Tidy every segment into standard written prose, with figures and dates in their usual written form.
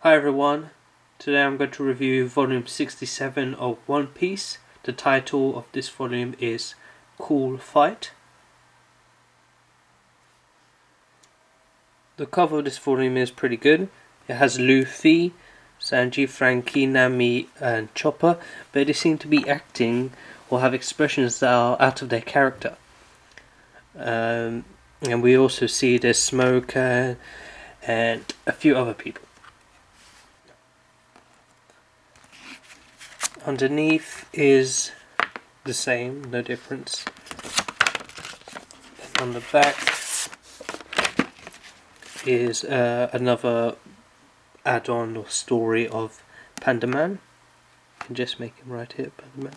Hi everyone, today I'm going to review volume 67 of One Piece. The title of this volume is Cool Fight. The cover of this volume is pretty good. It has Luffy, Sanji, Franky, Nami and Chopper, but they seem to be acting or have expressions that are out of their character. And we also see there's Smoker and a few other people. Underneath is the same, no difference. And on the back is another add-on or story of Panda Man. You can just make him right here, Panda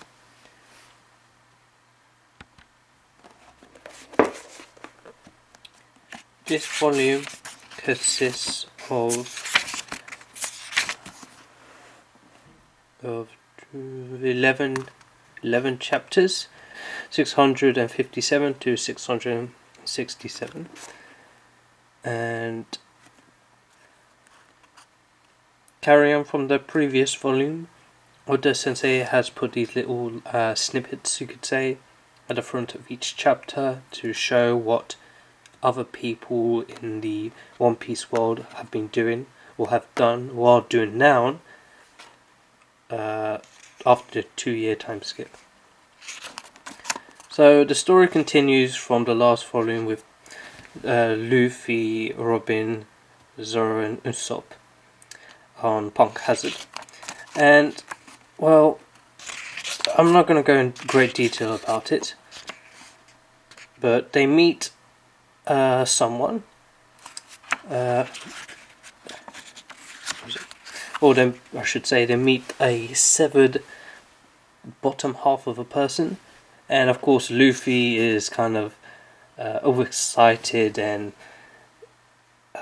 Man. This volume consists of 11 chapters, 657 to 667, and carry on from the previous volume, Oda Sensei has put these little snippets, you could say, at the front of each chapter to show what other people in the One Piece world have been doing or have done or are doing now after the 2-year time skip. So the story continues from the last volume with Luffy, Robin, Zoro and Usopp on Punk Hazard. And, well, I'm not going to go in great detail about it, but they meet someone. Or then, I should say, they meet a severed bottom half of a person, and of course Luffy is kind of overexcited and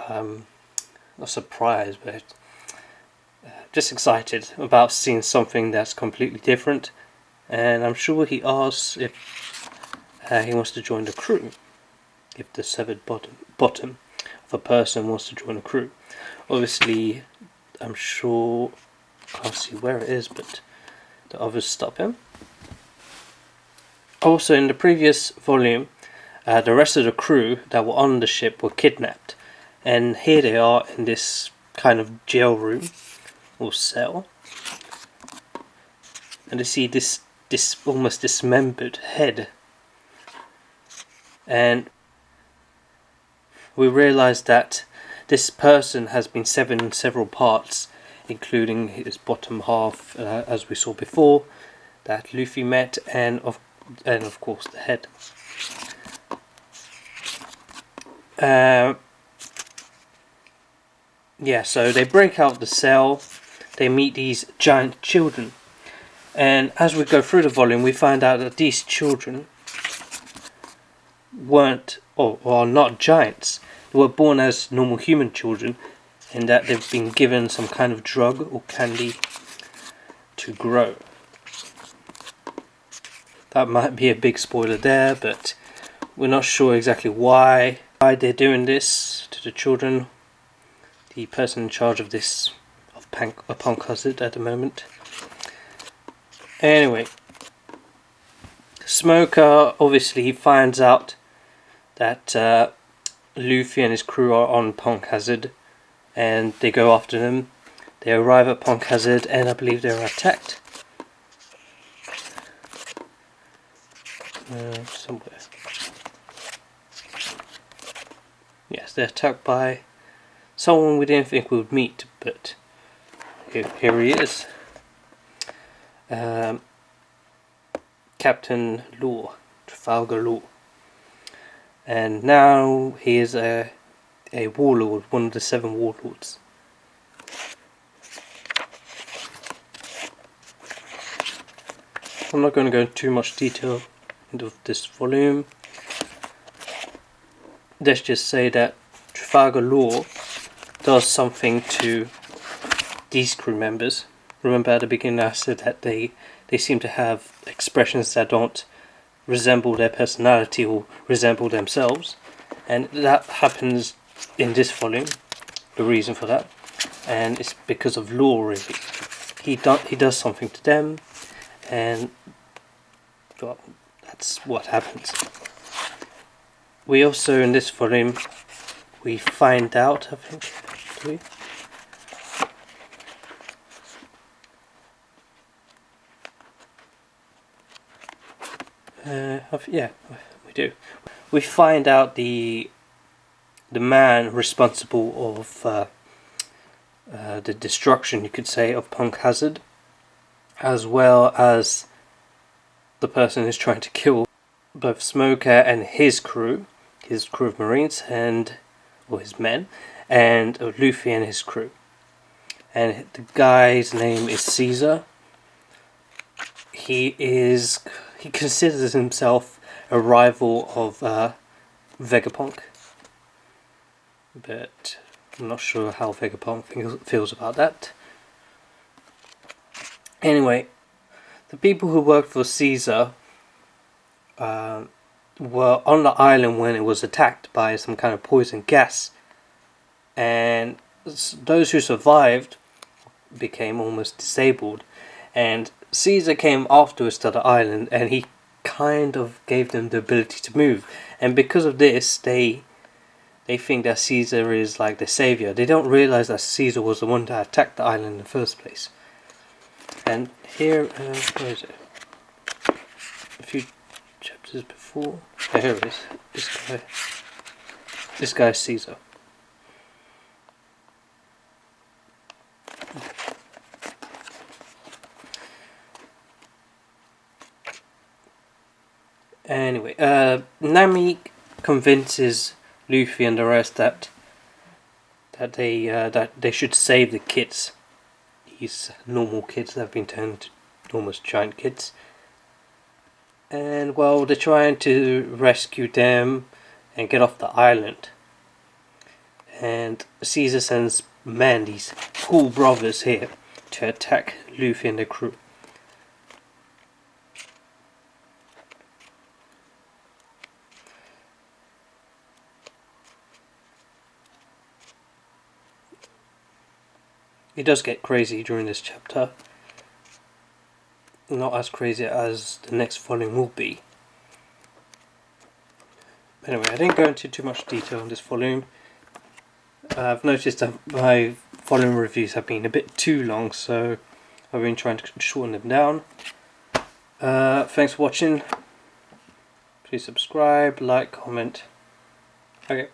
not surprised, but just excited about seeing something that's completely different. And I'm sure he asks if he wants to join the crew, if the severed bottom of a person wants to join the crew. Obviously, I'm sure, can't see where it is, but the others stop him. Also, in the previous volume, the rest of the crew that were on the ship were kidnapped, and here they are in this kind of jail room or cell, and they see this almost dismembered head, and we realise that this person has been severed in several parts, including his bottom half, as we saw before, that Luffy met, and of course the head. So they break out the cell, they meet these giant children, and as we go through the volume we find out that these children weren't, or are not giants. They were born as normal human children, in that they've been given some kind of drug or candy to grow. That might be a big spoiler there, but we're not sure exactly why they're doing this to the children. The person in charge of this, of Punk Hazard at the moment. Anyway, Smoker obviously finds out that Luffy and his crew are on Punk Hazard, and they go after them. They arrive at Punk Hazard, and I believe they're attacked. Somewhere. Yes, they're attacked by someone we didn't think we would meet, but here he is. Captain Law, Trafalgar Law. And now he is a warlord, one of the 7 warlords. I'm not going to go into too much detail into this volume. Let's just say that Trafalgar Law does something to these crew members. Remember at the beginning I said that they seem to have expressions that don't resemble their personality or resemble themselves, and that happens in this volume. The reason for that and it's because of Law really. He does something to them, and well, that's what happens. We also, in this volume, we find out, I think, do we? Yeah, we do. We find out the man responsible of the destruction, you could say, of Punk Hazard, as well as the person who's trying to kill both Smoker and his crew of Marines, or his men, and Luffy and his crew. And the guy's name is Caesar. He considers himself a rival of Vegapunk, but I'm not sure how Vegapunk feels about that. Anyway, the people who worked for Caesar were on the island when it was attacked by some kind of poison gas, and those who survived became almost disabled, and Caesar came afterwards to the island, and he kind of gave them the ability to move, and because of this they think that Caesar is like the savior. They don't realize that Caesar was the one that attacked the island in the first place. And here, where is it? A few chapters before. Oh, here it is. This guy is Caesar. Anyway, Nami convinces Luffy and the rest that they should save the kids. These normal kids that have been turned to almost giant kids. And well, they're trying to rescue them and get off the island. And Caesar sends men, these cool brothers here, to attack Luffy and the crew. It does get crazy during this chapter. Not as crazy as the next volume will be. Anyway, I didn't go into too much detail on this volume. I've noticed that my volume reviews have been a bit too long, so I've been trying to shorten them down. Thanks for watching. Please subscribe, like, comment. Okay.